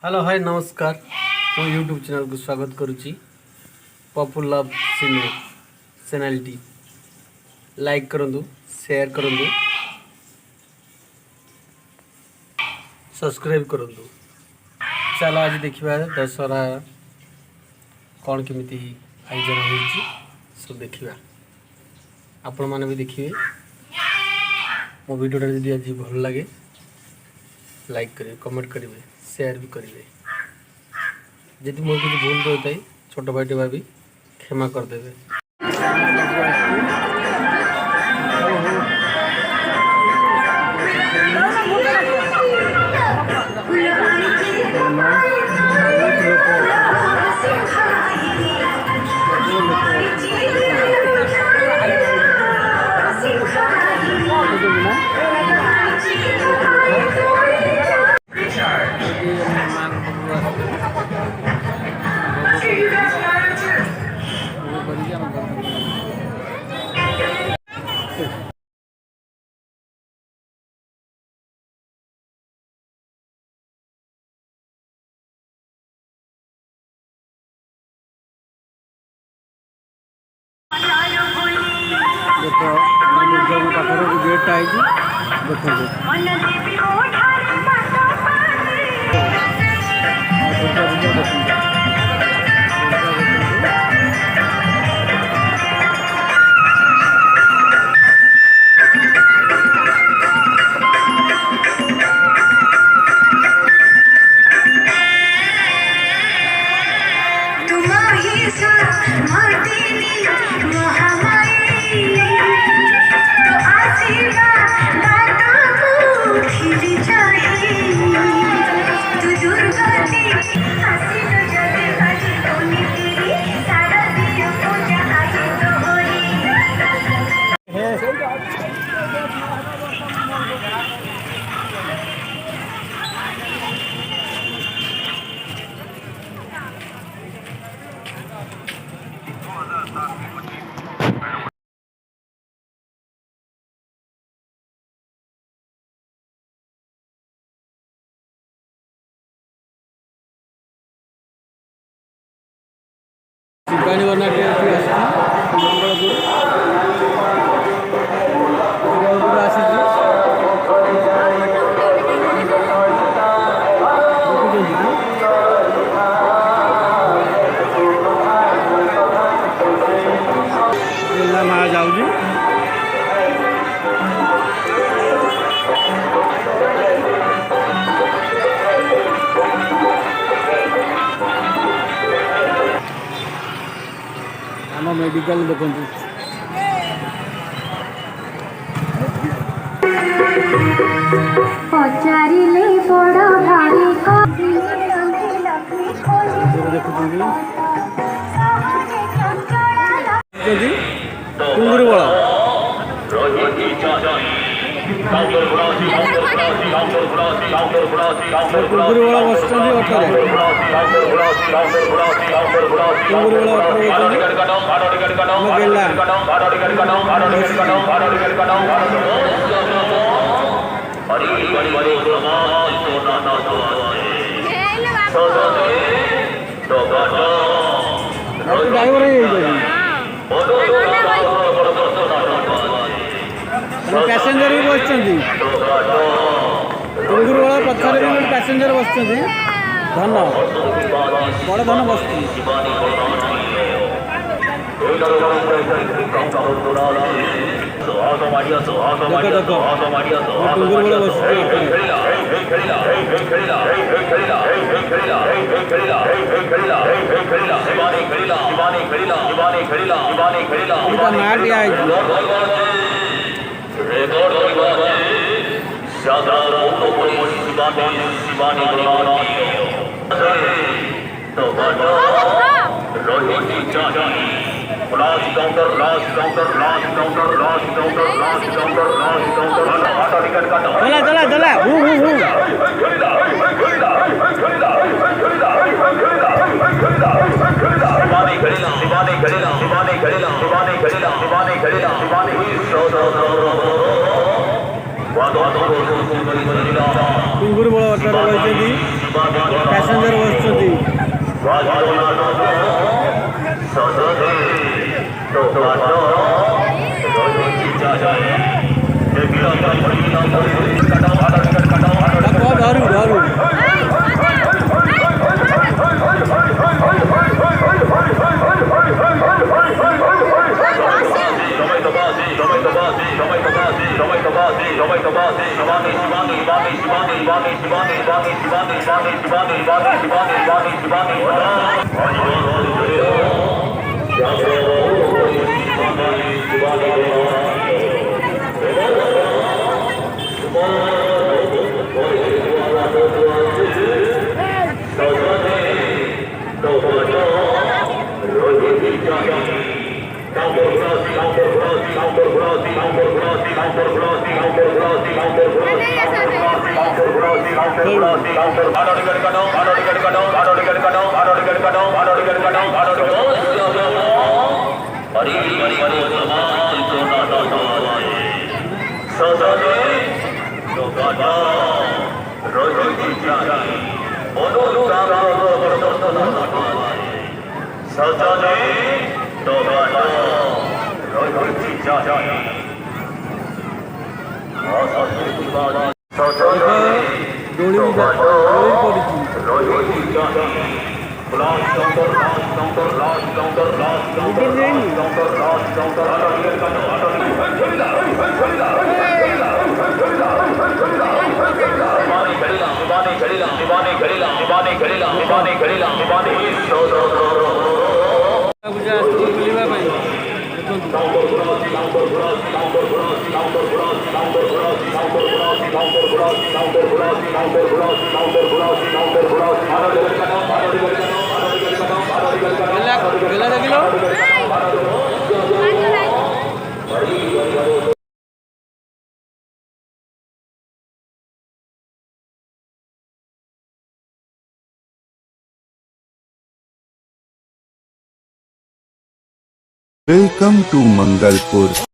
Hello hi नमस्कार मो YouTube channel को स्वागत करुच्ची पप्पू लव सिने चैनल टी लाइक करंतु शेयर करंतु सब्सक्राइब करंतु। चलो आज देखिबा दशहरा कौन केमिति आयोजन होइची सब देखिबा। आपण माने भी देखिए मो वीडियो जदि आज भल लगे लाइक करेंगे कमेंट करेंगे शेयर भी करेंगे। यदि मोर कुछ भूल रही है छोट भाई भाभी क्षमा करदे। देखो पाखर गेट आई देखो शिवानी वर्नाटे मंगलपुर माँ जाऊँगी आम मेडिकल देखु पचारिले बड़ भारी कुंगुरी बड़ा कुंगुरी बड़ा बस ड्राइवर पैसेंजर भी बस कुंगुरी वाला पथर पैसेंजर बस धन बड़ धन बस कुंगुरी वाला बस मैट चला चला कुंगुरी बड़ा पैसेंजर धरू धरू Welcome to Mangalpur.